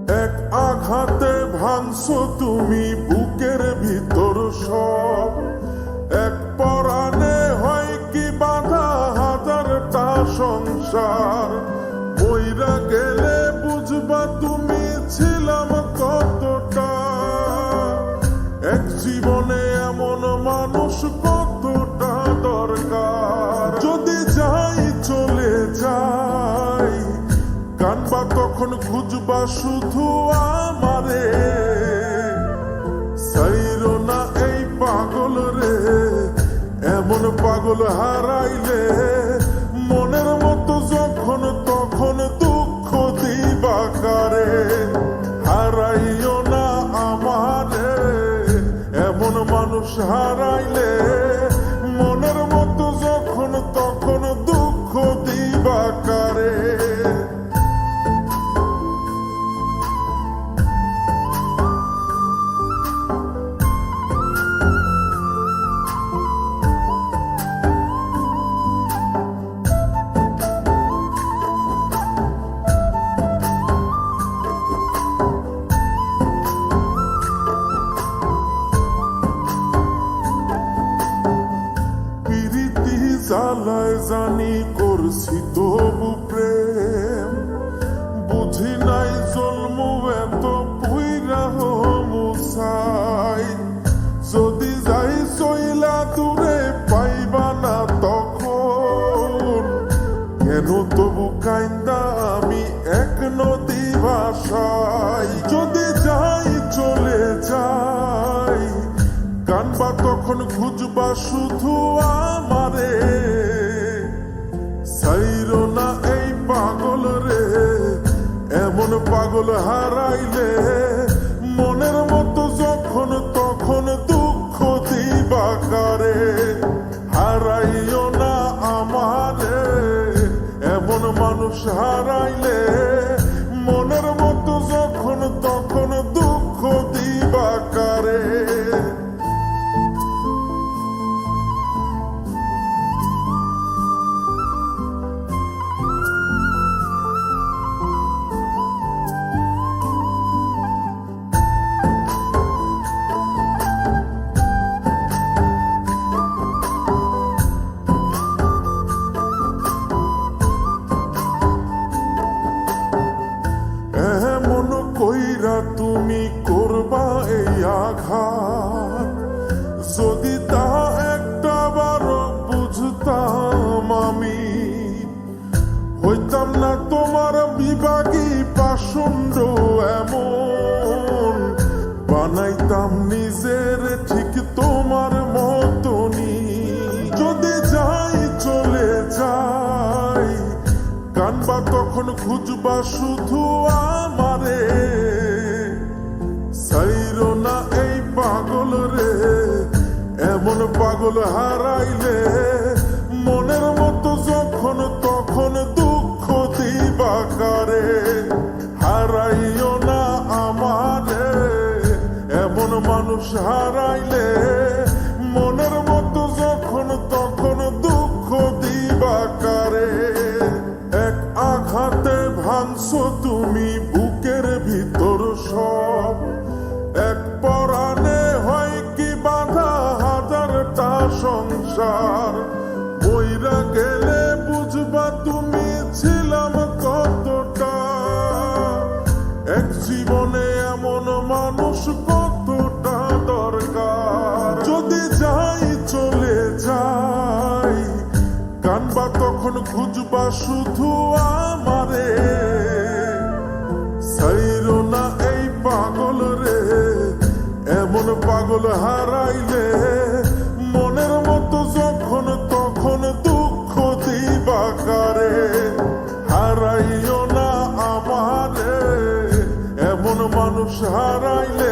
এক আঘাতে ভাঙছো তুমি বুকের ভিতর সব। এক পরাণে হয় কি বাধা হাজারটা সংসার। মইরা গেলে বুঝবা তুমি ছিলাম কতটা। এক জীবনে এমন মানুষ কতটা দরকার। যদি যাই চলে যাই কানবা তখন খুঁজবা শুধু আমারে। সাইরো না এই পাগল রে, এমন পাগল হারাইলে মনের মতো যখন তখন দুঃখ দিবা কারে। হারাইও না আমারে, এমন মানুষ হারাইলে মনের মতো যখন তখন দুঃখ দিবা কারে। জ্বালায় জানি করছি তবু প্রেম, বুঝি নাই জন্ম এত পুইরা মুসাই। যদি যাই চইলা দূরে পাইবা না তখন, কেন তবু কাইন্দা আমি এক নদী ভাষাই। যদি যাই চলে যাই কানবা তখন খুঁজবা শুধু আমারে। সাইরো না এই পাগল রে, এমন পাগল হারাইলে মনের মতো যখন তখন দুঃখ দিবা কারে। হারাইও না আমারে, এমন মানুষ হারাইলে মনের মতো যখন তখন দুঃখ দিবা কারে। এমন কইরা তুমি করবা এই আঘাত, যদি তা একটা বারো বুঝতাম আমি হইতাম না তোমার বিভাগী পাষণ্ড এমন। বানাইতাম নিজের ঠিক তোমার মতনই। যদি যাই চলে যাই কানবা তখন খুঁজবা শুধু আমারে। সাইরো না এই পাগল রে, এমন পাগল হারাইলে মনের মতো যখন তখন দুঃখ দিবা কারে। হারাইও না আমারে, এমন মানুষ হারাইলে মনের মতো যখন তখন দুঃখ দিবা কারে। এক আঘাতে ভাঙছো তুমি বুকের ভিতর সব। এক পরাণে হয় কি বাধা হাজারটা সংসার। মইরা গেলে বুঝবা তুমি ছিলাম কতটা। এক জীবনে এমন মানুষ কতটা দরকার। যদি যাই চলে যাই কানবা তখন খুঁজবা শুধু আমারে। সাইরো না এই পাগল রে, এমন পাগল হারাইলে মনের মতো যখন তখন দুঃখ দিবা কারে। হারাইও না আমারে, এমন মানুষ হারাইলে